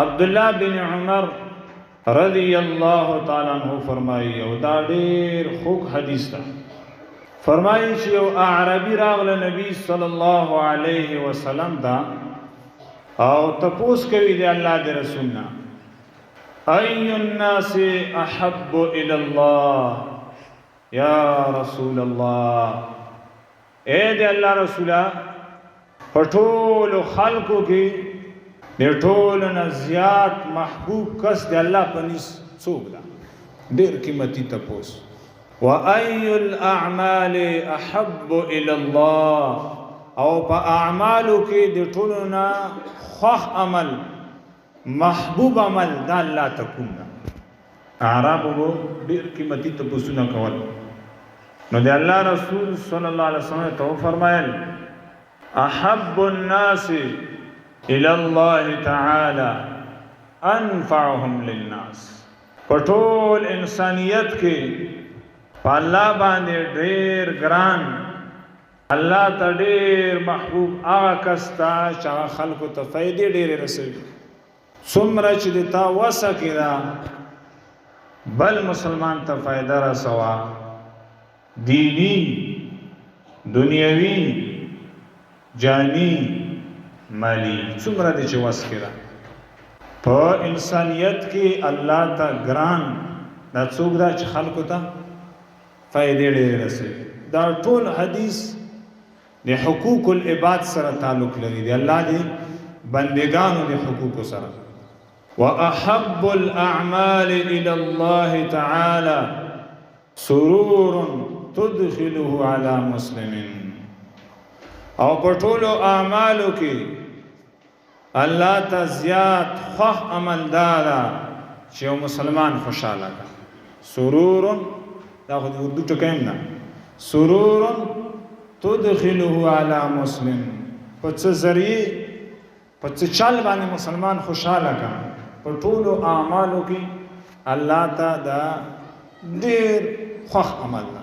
عبداللہ بن عمر رضی اللہ تعالیٰ عنہ فرمائی او دا ډیر خوږ حدیث ده. فرمائی چې یو اعرابي راغله نبی صلی الله علیه وسلم دا او تپوس کوي د الله د رسول نه ای الناس احب الى الله یا رسول الله، اے د الله رسوله په ټولو خلقو کې د ټولو نه زیات محبوب کس د الله په نس څوک ده؟ ډېر قیمتي تپوس. وای الاعمال احب الى الله، او په اعمالو کې د ټولو نه خوښ عمل محبوب عمل د الله ته کوم ده؟ اعرابو ډېر قیمتي تپوسونه کول. نو د الله رسول صلی الله علیه وسلم ته فرمایل احب الناس الى الله تعالی انفعهم للناس. پټول انسانیت کې په الله باندې ډېر ګران، الله ته ډېر محبوب هغه کس ته چې هغه خلکو ته فایدې ډېرې رسوي. څومره چې د تا وسه کې ده بل مسلمان ته فایده رسوه، دینی دنیوي جانی مالی، څومره دی چې وس کې ده. په انسانیت کې الله ته ګران دا څوک ده چې خلکو ته فائدې ډېرې رسوي. دا ټول حدیث د حقوق العباد سره تعلق لري، د الله د بندگانو د حقوقو سره. واحب الاعمال الى الله تعالی سرور تدخله على مسلم. او په ټولو اعمالو کې الله ته زیات خوښ عمل دا ده چې یو مسلمان خوشحاله کړي. سرور دا خو د اردو ټکی نه، سرور تدخله علی مسلم، په څه ذریعې په څه چل باندې مسلمان خوشحاله کړي. په ټولو اعمالو کې الله ته دا ډېر خوښ عمل ده.